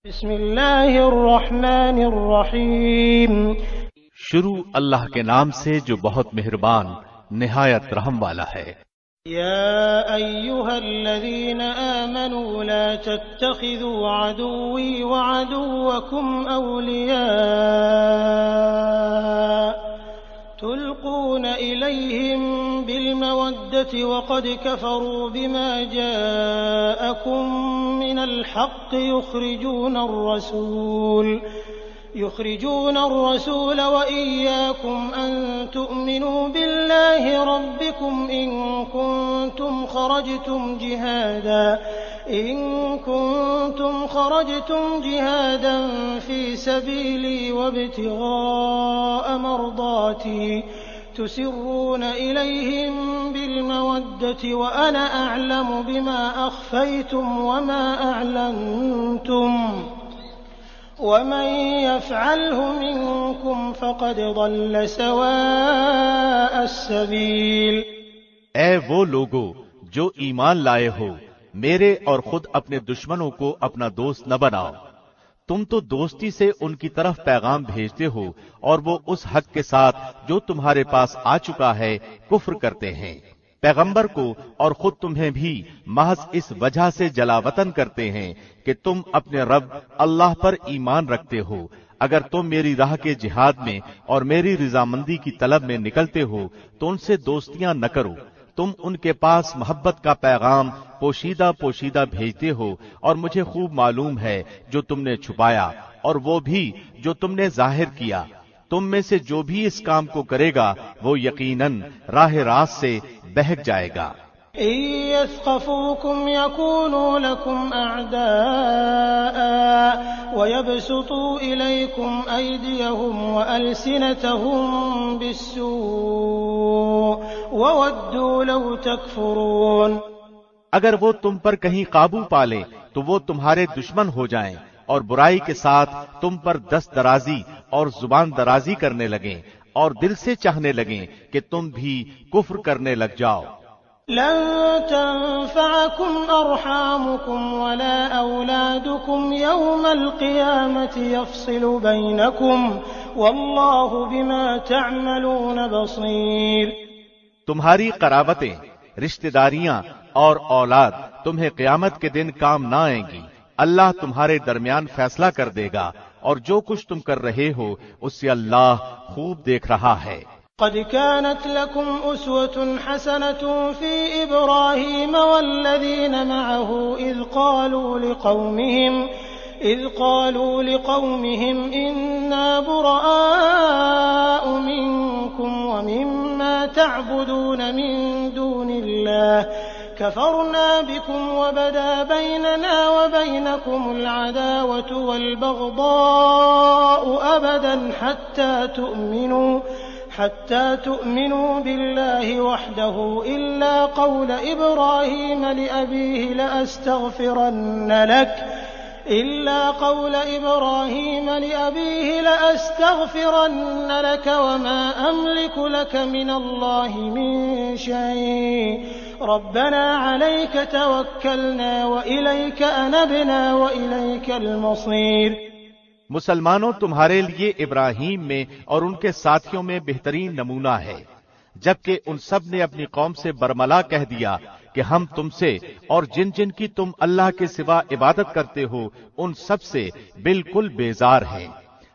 بسم اللہ الرحمن الرحیم۔ شروع اللہ کے نام سے جو بہت مہربان نہایت رحم والا ہے۔ یا ایہا الذین آمنوا لا تتخذوا عدوی وعدوکم اولیاء تلقون الیہم بالمودة وقد كفروا بما جاءكم من الحق يخرجون الرسول وإياكم أن تؤمنوا بالله ربكم إن كنتم خرجتم جهادا في سبيلي وابتغاء مرضاتي تسرون إليهم بالمودة وأنا أعلم بما أخفيتم وما أعلنتم ومن يفعله منكم فقد ضل سواء السبيل۔ اے وہ لوگو جو ایمان لائے ہو، میرے اور خود اپنے دشمنوں کو اپنا دوست نہ بناؤ۔ تم تو دوستی سے ان کی طرف پیغام بھیجتے ہو اور وہ اس حق کے ساتھ جو تمہارے پاس آ چکا ہے کفر کرتے ہیں۔ پیغمبر کو اور خود تمہیں بھی محض اس وجہ سے جلاوطن کرتے ہیں کہ تم اپنے رب اللہ پر ایمان رکھتے ہو۔ اگر تم میری راہ کے جہاد میں اور میری رضامندی کی طلب میں نکلتے ہو تو ان سے دوستیاں نہ کرو۔ تم ان کے پاس محبت کا پیغام پوشیدہ پوشیدہ بھیجتے ہو اور مجھے خوب معلوم ہے جو تم نے چھپایا اور وہ بھی جو تم نے ظاہر کیا۔ تم میں سے جو بھی اس کام کو کرے گا وہ یقیناً راہ راست سے بہک جائے گا۔ إن يثقفوكم يكونوا لكم أعداء ويبسطوا إليكم أيديهم وألسنتهم بالسوء وودوا لو تكفرون۔ اگر وہ تم پر کہیں قابو پالے تو وہ تمہارے دشمن ہو جائیں اور برائی کے ساتھ تم پر دست درازی اور زبان درازی کرنے لگیں اور دل سے چاہنے لگیں کہ تم بھی کفر کرنے لگ جاؤ۔ لن تنفعكم أرحامكم ولا أولادكم يوم القيامة يفصل بينكم والله بما تعملون بصير۔ تمہاری قرابتیں، رشتہ داریاں اور اولاد تمہیں قیامت کے دن کام نہ آئیں گی۔ اللہ تمہارے درمیان فیصلہ کر دے گا اور جو کچھ تم کر رہے ہو اس سے اللہ خوب دیکھ رہا ہے۔ قد كانت لكم أسوة حسنة في إبراهيم والذين معه إذ قالوا لقومهم إنا براء منكم ومما تعبدون من دون الله كفرنا بكم وبدا بيننا وبينكم العداوة والبغضاء أبدا حتى تؤمنوا بالله وحده إلا قول إبراهيم لأبيه لأستغفرن لك وما أملك لك من الله من شيء ربنا عليك توكلنا وإليك أنبنا وإليك المصير۔ مسلمانوں تمہارے لیے ابراہیم میں اور ان کے ساتھیوں میں بہترین نمونہ ہے، جبکہ ان سب نے اپنی قوم سے برملا کہہ دیا کہ ہم تم سے اور جن جن کی تم اللہ کے سوا عبادت کرتے ہو ان سب سے بالکل بیزار ہیں۔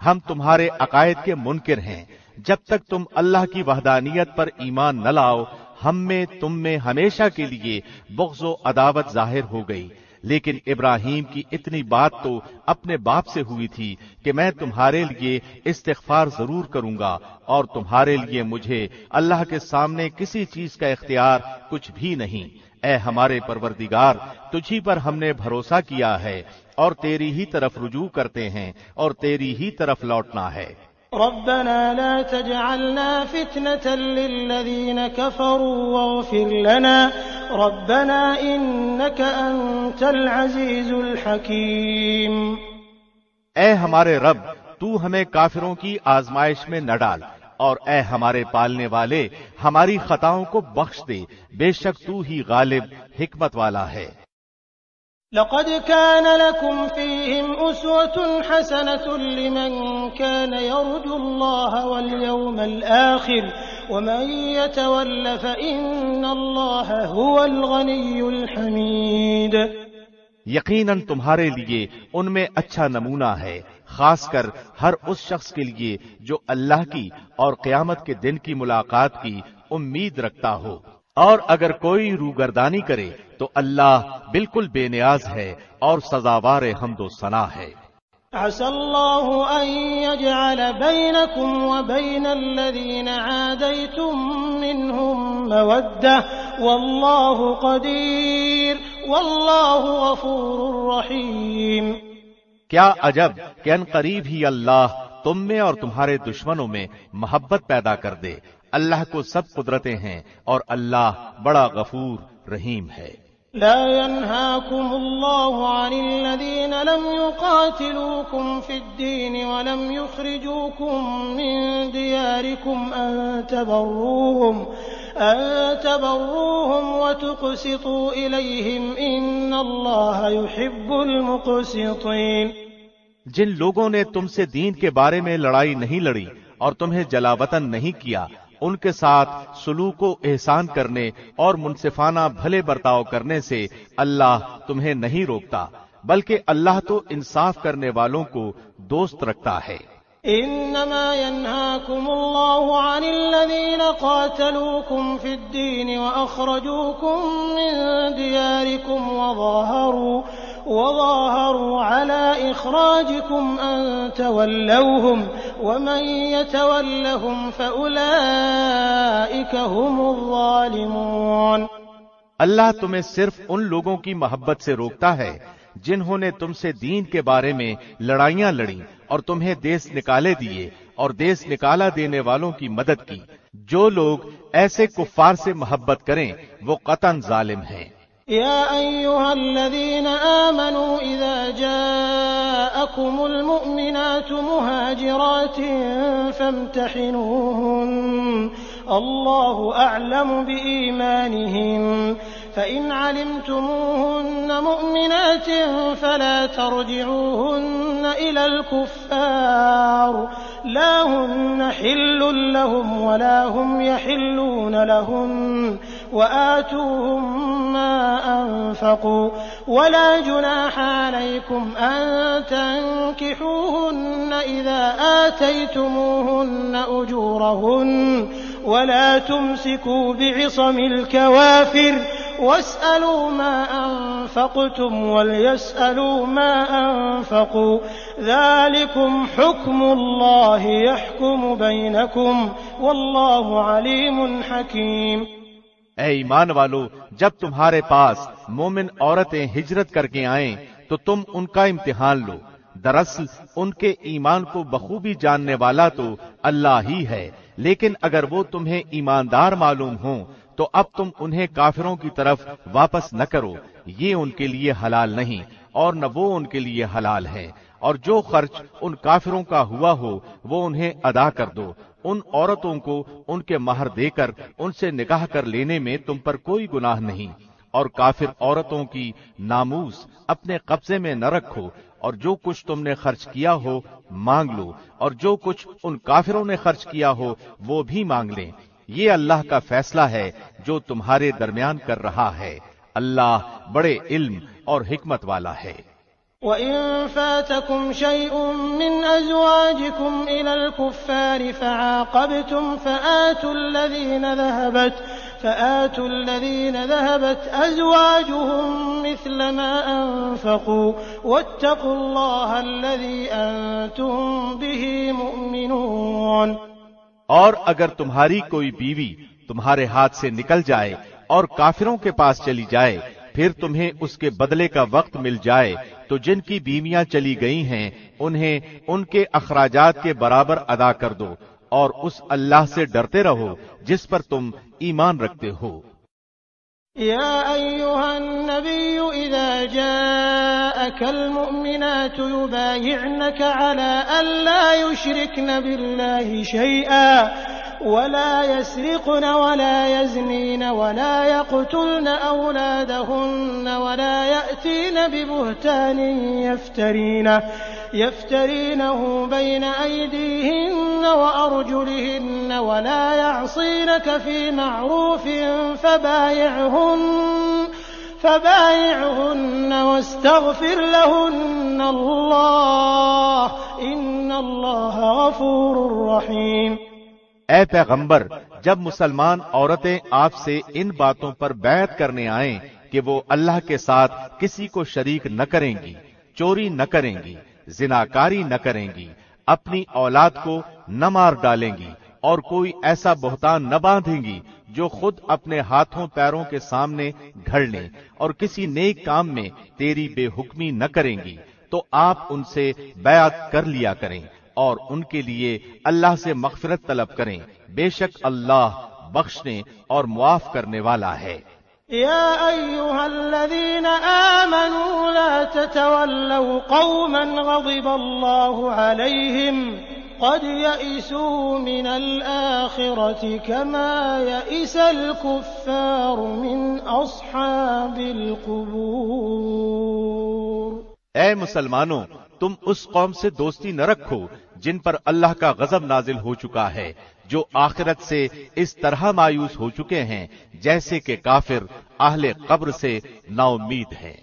ہم تمہارے عقائد کے منکر ہیں۔ جب تک تم اللہ کی وحدانیت پر ایمان نہ لاؤ ہم میں تم میں ہمیشہ کے لیے بغض و عداوت ظاہر ہو گئی۔ لیکن ابراہیم کی اتنی بات تو اپنے باپ سے ہوئی تھی کہ میں تمہارے لیے استغفار ضرور کروں گا اور تمہارے لیے مجھے اللہ کے سامنے کسی چیز کا اختیار کچھ بھی نہیں۔ اے ہمارے پروردگار، تجھی پر ہم نے بھروسہ کیا ہے اور تیری ہی طرف رجوع کرتے ہیں اور تیری ہی طرف لوٹنا ہے۔ ربنا لا تجعلنا فتنة للذين كفروا واغفر لنا ربنا إنك أنت العزيز الحكيم۔ اے ہمارے رب، تو ہمیں کافروں کی آزمائش میں نہ ڈال اور اے ہمارے پالنے والے ہماری خطاؤں کو بخش دے، بے شک تو ہی غالب حکمت والا ہے۔ لقد كان لكم فيهم أسوة حسنة لمن كان يرجو الله واليوم الآخر ومن يتول فإن الله هو الغني الحميد. یقیناً تمہارے لیے ان میں اچھا نمونہ ہے، خاص کر ہر اس شخص کے لیے جو اللہ کی اور قیامت کے دن کی ملاقات کی امید رکھتا ہو، اور اگر کوئی روگردانی کرے تو اللہ بالکل بے نیاز ہے اور سزاوار حمد و ثنا ہے. عسى الله أن يجعل بينكم وبين الذين عاديتم منهم مودة والله قدير والله غفور رحيم. کیا عجب کہ ان قریب ہی اللہ تم میں اور تمہارے دشمنوں میں محبت پیدا کر دے. اللہ کو سب قدرتیں ہیں اور اللہ بڑا غفور رحیم ہے. لا ينهاكم الله عن الذين لم يقاتلوكم في الدين ولم يخرجوكم من دياركم أن تبروهم وتقسطوا إليهم إن الله يحب المقسطين. جن لوگوں نے تم سے دین کے بارے میں لڑائی نہیں لڑی اور تمہیں جلا وطن نہیں کیا، ان کے ساتھ سلوک و احسان کرنے اور منصفانہ بھلے برتاؤ کرنے سے اللہ تمہیں نہیں روکتا، بلکہ اللہ تو انصاف کرنے والوں کو دوست رکھتا ہے. انما ينهاكم الله عن الذين قاتلوكم في الدين واخرجوكم من دياركم وظاهروا على اخراجكم ان تولوهم ومن يتولهم فاولئك هم الظالمون. اللہ تمہیں صرف ان لوگوں کی محبت سے روکتا ہے جنہوں نے تم سے دین کے بارے میں لڑائیاں لڑیں اور تمہیں دیس نکالے دیے اور دیس نکالا دینے والوں کی مدد کی. جو لوگ ایسے کفار سے محبت کریں وہ قطعاً ظالم ہیں. يا أيها الذين آمنوا إذا جاءكم المؤمنات مهاجرات فامتحنوهن الله أعلم بإيمانهن فإن علمتموهن مؤمنات فلا ترجعوهن إلى الكفار لا هن حل لهم ولا هم يحلون لهن وآتوهم ما أنفقوا ولا جناح عليكم أن تنكحوهن إذا آتيتموهن أجورهن ولا تمسكوا بعصم الكوافر واسألوا ما أنفقتم وليسألوا ما أنفقوا ذلكم حكم الله يحكم بينكم والله عليم حكيم. اے ایمان والو، جب تمہارے پاس مومن عورتیں ہجرت کر کے آئیں تو تم ان کا امتحان لو. دراصل ان کے ایمان کو بخوبی جاننے والا تو اللہ ہی ہے، لیکن اگر وہ تمہیں ایماندار معلوم ہوں تو اب تم انہیں کافروں کی طرف واپس نہ کرو. یہ ان کے لیے حلال نہیں اور نہ وہ ان کے لیے حلال ہے، اور جو خرچ ان کافروں کا ہوا ہو وہ انہیں ادا کر دو. ان عورتوں کو ان کے مہر دے کر ان سے نکاح کر لینے میں تم پر کوئی گناہ نہیں، اور کافر عورتوں کی ناموس اپنے قبضے میں نہ رکھو، اور جو کچھ تم نے خرچ کیا ہو مانگ لو، اور جو کچھ ان کافروں نے خرچ کیا ہو وہ بھی مانگ لیں. یہ اللہ کا فیصلہ ہے جو تمہارے درمیان کر رہا ہے. اللہ بڑے علم اور حکمت والا ہے. وَإِن فَاتَكُمْ شَيْءٌ مِّنْ أَزْوَاجِكُمْ إِلَى الْكُفَّارِ فَعَاقَبْتُمْ فَآتُوا الَّذِينَ ذَهَبَتْ أَزْوَاجُهُم مِّثْلَ مَا أَنفَقُوا وَاتَّقُوا اللَّهَ الَّذِي أَنتُم بِهِ مُؤْمِنُونَ. اور اگر تمہاری کوئی بیوی تمہارے ہاتھ سے نکل جائے اور کافروں کے پاس چلی جائے، پھر تمہیں اس کے بدلے کا وقت مل جائے تو جن کی بیویاں چلی گئی ہیں انہیں ان کے اخراجات کے برابر ادا کر دو، اور اس اللہ سے ڈرتے رہو جس پر تم ایمان رکھتے ہو. يا أيها النبي إذا جاءك المؤمنات يبايعنك على أن لا يشركن بالله شيئا ولا يسرقن ولا يزنين ولا يقتلن أولادهن ولا يأتين ببهتان يفترينه بين أيديهن وأرجلهن ولا يعصينك في معروف فبايعهن واستغفر لهن الله إن الله غفور رحيم۔ اے پیغمبر، جب مسلمان عورتیں آپ سے ان باتوں پر بیعت کرنے آئیں کہ وہ اللہ کے ساتھ کسی کو شریک نہ کریں گی، چوری نہ کریں گی، زناکاری نہ کریں گی، اپنی اولاد کو نہ مار ڈالیں گی، اور کوئی ایسا بہتان نہ باندھیں گی جو خود اپنے ہاتھوں پیروں کے سامنے گھڑ لیں، اور کسی نیک کام میں تیری بے حکمی نہ کریں گی، تو آپ ان سے بیعت کر لیا کریں اور ان کے لیے اللہ سے مغفرت طلب کریں، بے شک اللہ بخشنے اور معاف کرنے والا ہے۔ يا أيها الذين آمنوا لا تتولوا قوما غضب الله عليهم قد يئسوا من الآخرة كما يئس الكفار من أصحاب القبور۔ اے مسلمانوں، تم اس قوم سے دوستی نہ رکھو جن پر اللہ کا غضب نازل ہو چکا ہے، جو آخرت سے اس طرح مایوس ہو چکے ہیں جیسے کہ کافر اہل قبر سے نا امید ہیں۔